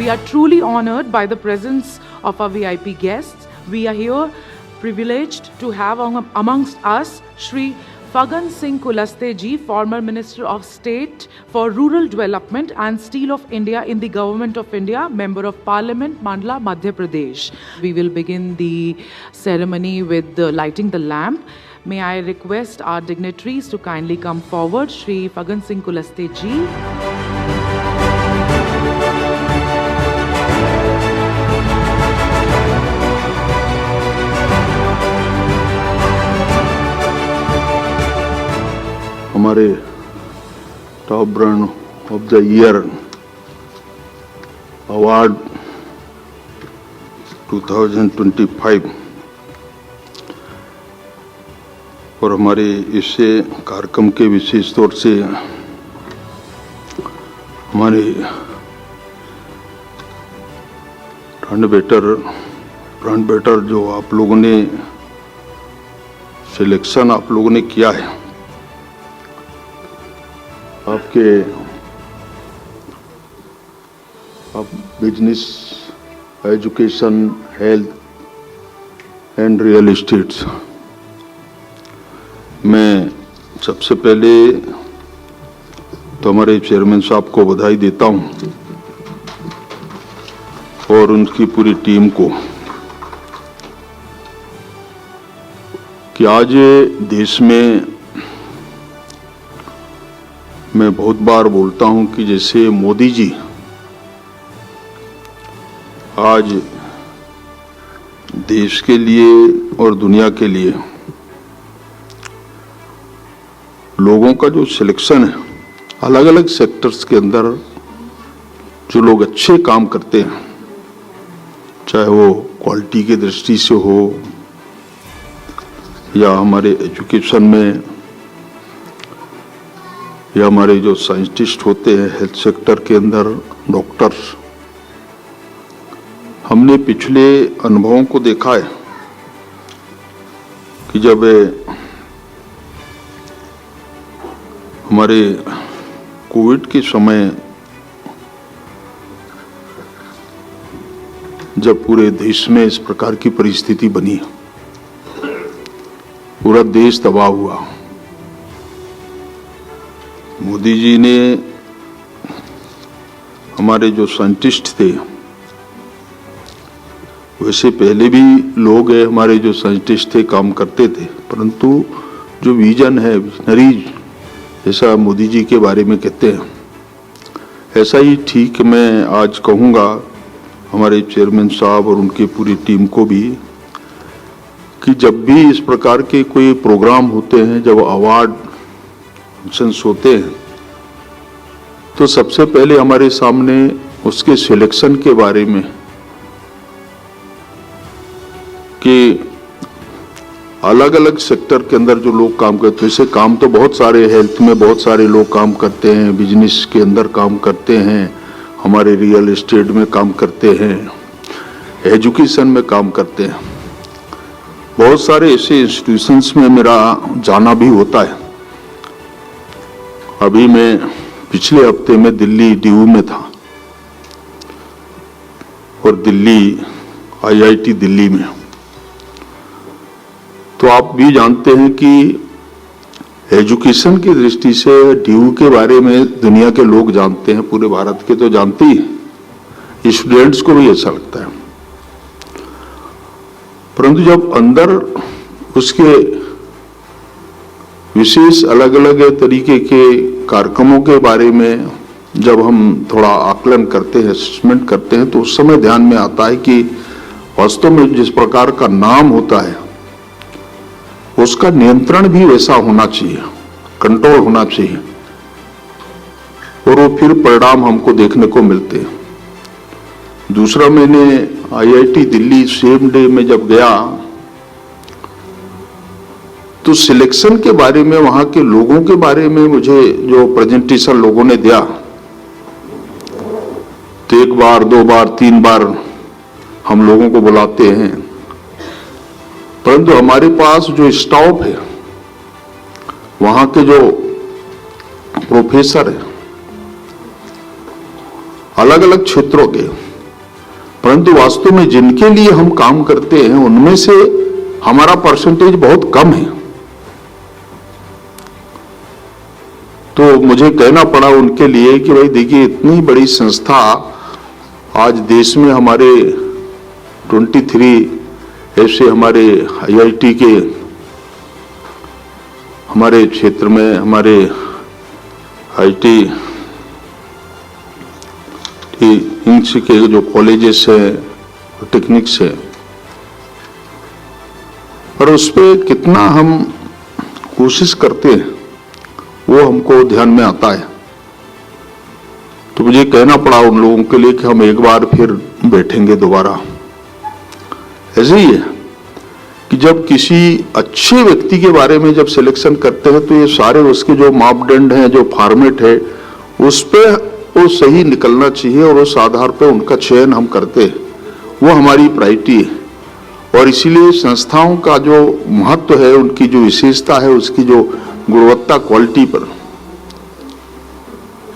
We are truly honored by the presence of our VIP guests. We are here privileged to have amongst us Shri Fagan Singh Kulaste ji, former Minister of State for Rural Development and Steel of India in the Government of India, Member of Parliament, Mandla, Madhya Pradesh. We will begin the ceremony with lighting the lamp. May I request our dignitaries to kindly come forward. Shri Fagan Singh Kulaste ji. हमारे top brand of the year award 2025 और हमारे इससे कार्यक्रम के विशेष तौर से हमारे brand better जो आप लोगों ने सिलेक्शन आप लोगों ने किया है, आप business, education, health and real estates मैं सबसे पहले तो हमारे चेयरमैन साहब को बधाई देता हूं और उनकी पूरी टीम को कि आज देश में मैं बहुत बार बोलता हूं कि जैसे मोदी जी आज देश के लिए और दुनिया के लिए लोगों का जो सिलेक्शन है अलग अलग सेक्टर्स के अंदर जो लोग अच्छे काम करते हैं, चाहे वो क्वालिटी की दृष्टि से हो या हमारे एजुकेशन में या हमारे जो साइंटिस्ट होते हैं हेल्थ सेक्टर के अंदर, डॉक्टर्स, हमने पिछले अनुभवों को देखा है कि जब हमारे कोविड के समय जब पूरे देश में इस प्रकार की परिस्थिति बनी, पूरा देश तबाह हुआ, मोदी जी ने हमारे जो साइंटिस्ट थे, वैसे पहले भी लोग हैं हमारे जो साइंटिस्ट थे काम करते थे, परंतु जो विजन है, विजनरी, ऐसा मोदी जी के बारे में कहते हैं, ऐसा ही ठीक मैं आज कहूँगा हमारे चेयरमैन साहब और उनकी पूरी टीम को भी कि जब भी इस प्रकार के कोई प्रोग्राम होते हैं, जब अवार्ड फंक्शंस होते हैं, तो सबसे पहले हमारे सामने उसके सिलेक्शन के बारे में कि अलग अलग सेक्टर के अंदर जो लोग काम करते हैं, वैसे काम तो बहुत सारे, हेल्थ में बहुत सारे लोग काम करते हैं, बिजनेस के अंदर काम करते हैं, हमारे रियल एस्टेट में काम करते हैं, एजुकेशन में काम करते हैं, बहुत सारे ऐसे इंस्टीट्यूशंस में मेरा जाना भी होता है। अभी मैं पिछले हफ्ते में दिल्ली DU में था और दिल्ली IIT दिल्ली में, तो आप भी जानते हैं कि एजुकेशन की दृष्टि से DU के बारे में दुनिया के लोग जानते हैं, पूरे भारत के तो जानते ही, स्टूडेंट्स को भी ऐसा लगता है, परंतु जब अंदर उसके विशेष अलग अलग तरीके के कार्यक्रमों के बारे में जब हम थोड़ा आकलन करते हैं, असेसमेंट करते हैं, तो उस समय ध्यान में आता है कि वास्तव में जिस प्रकार का नाम होता है उसका नियंत्रण भी वैसा होना चाहिए, कंट्रोल होना चाहिए, और वो फिर परिणाम हमको देखने को मिलते हैं। दूसरा, मैंने IIT दिल्ली सेम डे में जब गया तो सिलेक्शन के बारे में, वहां के लोगों के बारे में मुझे जो प्रेजेंटेशन लोगों ने दिया, तो एक बार, दो बार, तीन बार हम लोगों को बुलाते हैं, परंतु हमारे पास जो स्टाफ है, वहां के जो प्रोफेसर है, अलग अलग क्षेत्रों के, परंतु वास्तव में जिनके लिए हम काम करते हैं उनमें से हमारा परसेंटेज बहुत कम है। तो मुझे कहना पड़ा उनके लिए कि भाई देखिए, इतनी बड़ी संस्था आज देश में हमारे 23 ऐसे हमारे IIT के हमारे क्षेत्र में हमारे IT इंग्स के जो कॉलेजेस हैं, टेक्निक्स हैं, पर उस पर कितना हम कोशिश करते हैं वो हमको ध्यान में आता है। तो मुझे कहना पड़ा उन लोगों के लिए कि हम एक बार फिर बैठेंगे दोबारा। ऐसे ही है कि जब किसी अच्छे व्यक्ति के बारे में जब सिलेक्शन करते हैं तो ये सारे उसके जो मापदंड हैं, जो फॉर्मेट है, उस पे वो सही निकलना चाहिए और उस आधार पे उनका चयन हम करते हैं। वो हमारी प्रायोरिटी है और इसीलिए संस्थाओं का जो महत्व है, उनकी जो विशेषता है, उसकी जो गुणवत्ता, क्वालिटी पर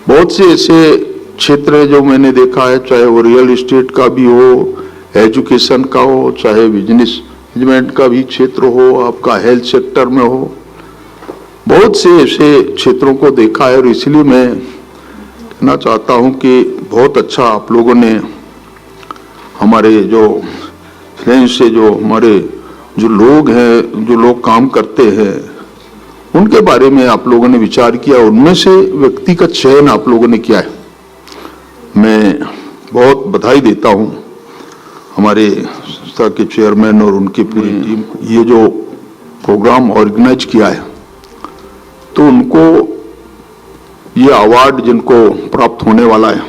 बहुत से ऐसे क्षेत्र है जो मैंने देखा है, चाहे वो रियल एस्टेट का भी हो, एजुकेशन का हो, चाहे बिजनेस मैनेजमेंट का भी क्षेत्र हो, आपका हेल्थ सेक्टर में हो, बहुत से ऐसे क्षेत्रों को देखा है। और इसलिए मैं कहना चाहता हूं कि बहुत अच्छा आप लोगों ने हमारे जो फ्रेंड्स से, जो हमारे जो लोग हैं, जो लोग काम करते हैं, उनके बारे में आप लोगों ने विचार किया, उनमें से व्यक्ति का चयन आप लोगों ने किया है। मैं बहुत बधाई देता हूं हमारे संस्था के चेयरमैन और उनकी पूरी टीम। ये जो प्रोग्राम ऑर्गेनाइज किया है तो उनको ये अवार्ड जिनको प्राप्त होने वाला है,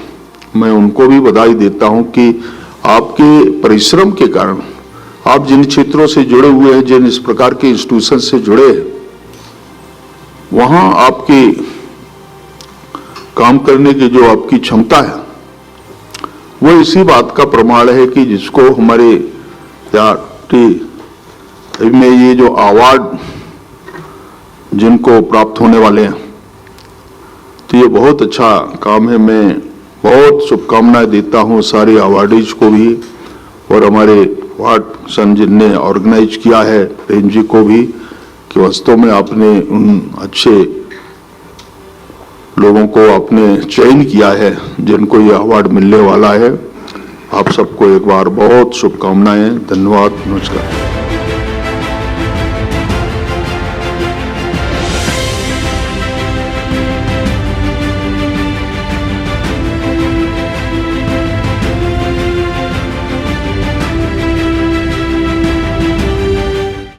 मैं उनको भी बधाई देता हूं कि आपके परिश्रम के कारण, आप जिन क्षेत्रों से जुड़े हुए हैं, जिन इस प्रकार के इंस्टीट्यूशन से जुड़े हैं, वहां आपकी काम करने की जो आपकी क्षमता है वो इसी बात का प्रमाण है कि जिसको हमारे में ये जो अवार्ड जिनको प्राप्त होने वाले हैं, तो ये बहुत अच्छा काम है। मैं बहुत शुभकामनाएं देता हूं सारे अवार्डीज को भी और हमारे वार्ड सन जिनने ऑर्गेनाइज किया है, प्रेम जी को भी, कि वास्तव में आपने उन अच्छे लोगों को आपने चयन किया है जिनको ये अवार्ड मिलने वाला है। आप सबको एक बार बहुत शुभकामनाएं। धन्यवाद, नमस्कार।